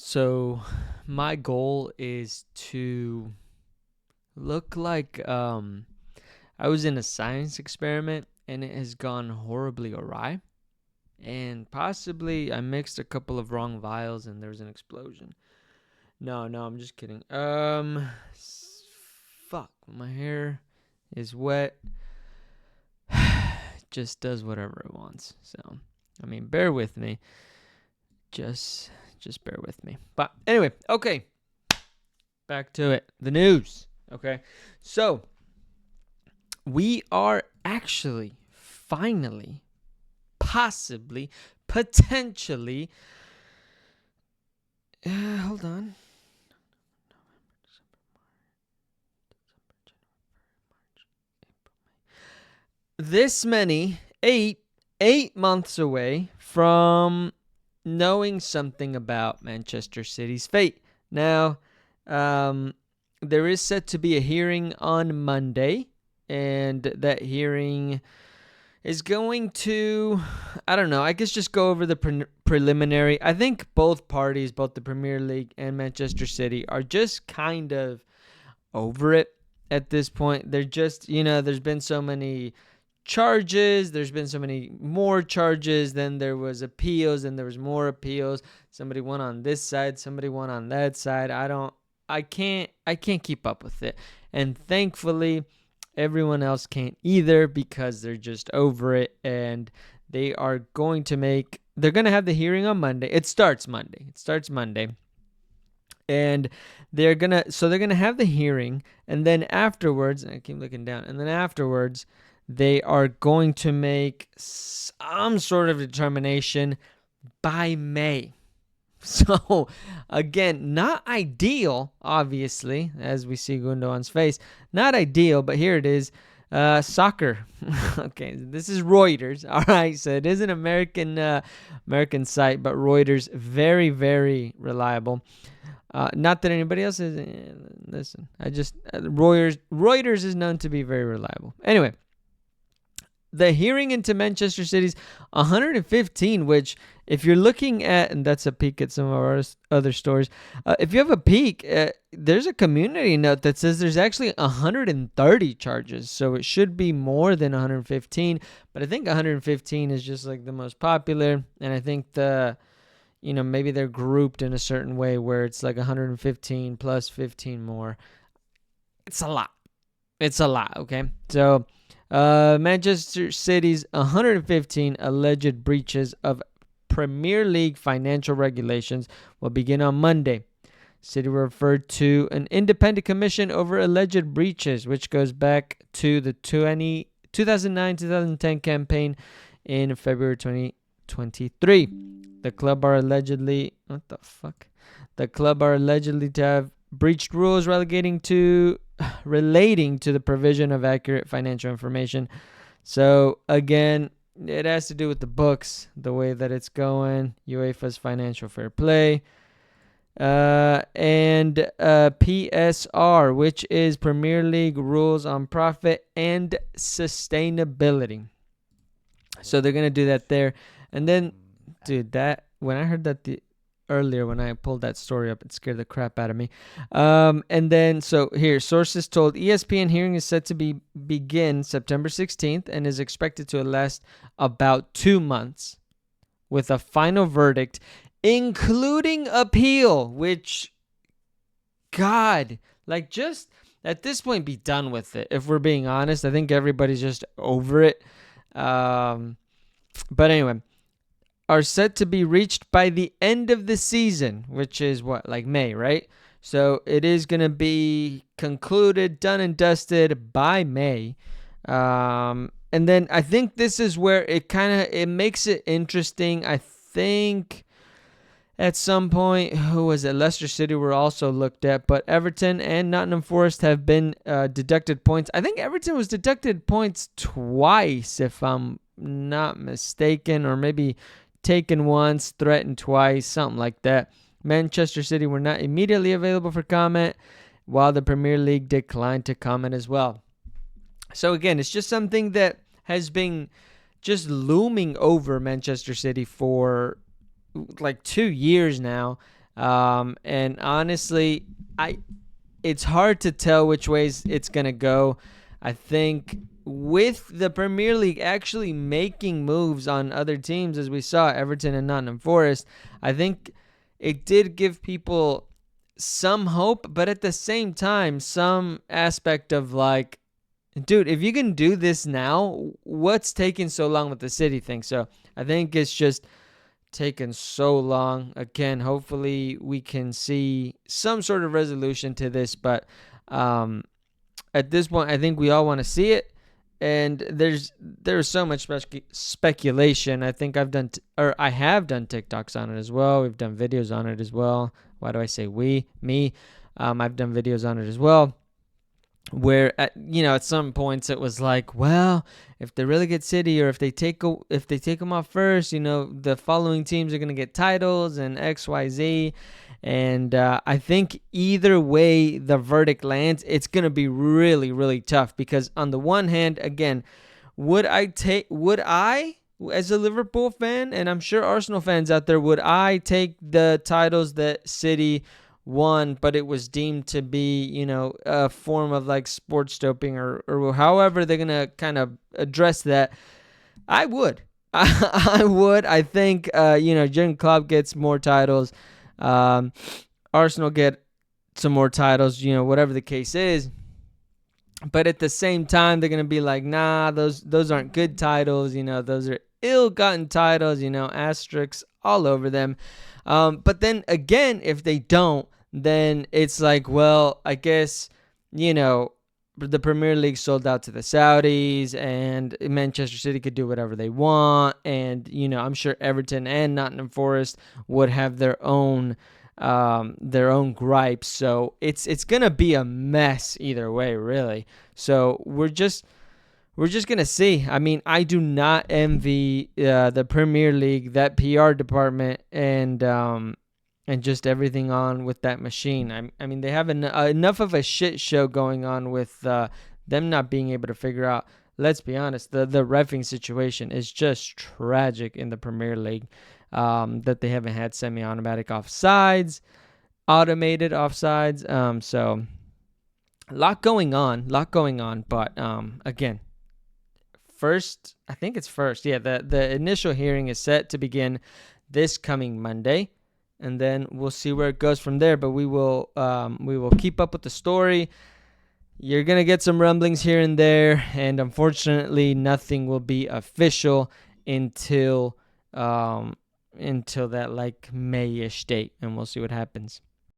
So my goal is to look like I was in a science experiment and it has gone horribly awry. And possibly I mixed a couple of wrong vials and there was an explosion. No, I'm just kidding. Fuck, my hair is wet. It just does whatever it wants. So, I mean, bear with me. Just bear with me. But anyway, okay. Back to it. The news. Okay. So, we are actually finally possibly potentially hold on. This many 8 months away from knowing something about Manchester City's fate. Now, there is set to be a hearing on Monday, and that hearing is going to, I don't know, I guess just go over the preliminary. I think both parties, both the Premier League and Manchester City, are just kind of over it at this point. They're just, there's been so many charges, there's been so many more charges, then there was appeals, and there was more appeals. Somebody won on this side, somebody won on that side. I can't keep up with it. And thankfully, everyone else can't either because they're just over it, and they're going to have the hearing on Monday. It starts Monday. And they're going to have the hearing, and then afterwards, and I keep looking down, and then afterwards they are going to make some sort of determination by May. So, again, not ideal, obviously, as we see Gundogan's face. Not ideal, but here it is. Soccer. Okay, this is Reuters. All right, so it is an American site, but Reuters, very, very reliable. Not that anybody else is. Listen, Reuters is known to be very reliable. Anyway, the hearing into Manchester City's 115, which if you're looking at, and that's a peek at some of our other stories, if you have a peek, there's a community note that says there's actually 130 charges. So it should be more than 115, but I think 115 is just like the most popular. And I think maybe they're grouped in a certain way where it's like 115 plus 15 more. It's a lot. Okay? So Manchester City's 115 alleged breaches of Premier League financial regulations will begin on Monday. City referred to an independent commission over alleged breaches, which goes back to the 2009-2010 campaign in February 2023. The club are allegedly to have breached rules relating to the provision of accurate financial information. So again, it has to do with the books, the way that it's going, UEFA's financial fair play, and PSR, which is Premier League rules on profit and sustainability. So they're going to do that there. And then, dude, when I heard that earlier when I pulled that story up, it scared the crap out of me. And then, so here, sources told ESPN hearing is set to begin September 16th and is expected to last about 2 months with a final verdict, including appeal, which, God, like, just at this point, be done with it. If we're being honest, I think everybody's just over it. But anyway, are set to be reached by the end of the season, which is like May, right? So it is going to be concluded, done and dusted by May. And then I think this is where it makes it interesting. I think at some point, who was it? Leicester City were also looked at, but Everton and Nottingham Forest have been deducted points. I think Everton was deducted points twice, if I'm not mistaken, or maybe taken once, threatened twice, something like that. Manchester City were not immediately available for comment, while the Premier League declined to comment as well. So again, it's just something that has been just looming over Manchester City for like 2 years now. And honestly, it's hard to tell which ways it's gonna go. I think with the Premier League actually making moves on other teams, as we saw Everton and Nottingham Forest, I think it did give people some hope, but at the same time, some aspect of like, dude, if you can do this now, what's taking so long with the City thing? So I think it's just taken so long. Again, hopefully we can see some sort of resolution to this, but at this point, I think we all want to see it. And there's so much speculation. I think I have done TikToks on it as well. We've done videos on it as well. Why do I say we? Me. I've done videos on it as well. Where at some points it was like, well, if they really get City, or if they take them off first, the following teams are gonna get titles and XYZ. And I think either way the verdict lands, it's going to be really, really tough. Because on the one hand, again, would I, as a Liverpool fan, and I'm sure Arsenal fans out there, would I take the titles that City won, but it was deemed to be, a form of like sports doping, or however they're going to kind of address that? I would. I would. I think, Jurgen Klopp gets more titles. Arsenal get some more titles, whatever the case is. But at the same time, they're gonna be like, nah, those aren't good titles. Those are ill-gotten titles. Asterisks all over them. But then again, if they don't, then it's like, well, I guess the Premier League sold out to the Saudis, and Manchester City could do whatever they want. And, I'm sure Everton and Nottingham Forest would have their own gripes. So it's going to be a mess either way, really. So we're just going to see. I mean, I do not envy the Premier League, that PR department, and just everything on with that machine. I mean, they have enough of a shit show going on with them not being able to figure out. Let's be honest, the reffing situation is just tragic in the Premier League. That they haven't had semi-automatic offsides, automated offsides. So a lot going on. But again, I think it's first. Yeah, the initial hearing is set to begin this coming Monday. And then we'll see where it goes from there. But we will keep up with the story. You're going to get some rumblings here and there. And unfortunately, nothing will be official until that like May-ish date. And we'll see what happens.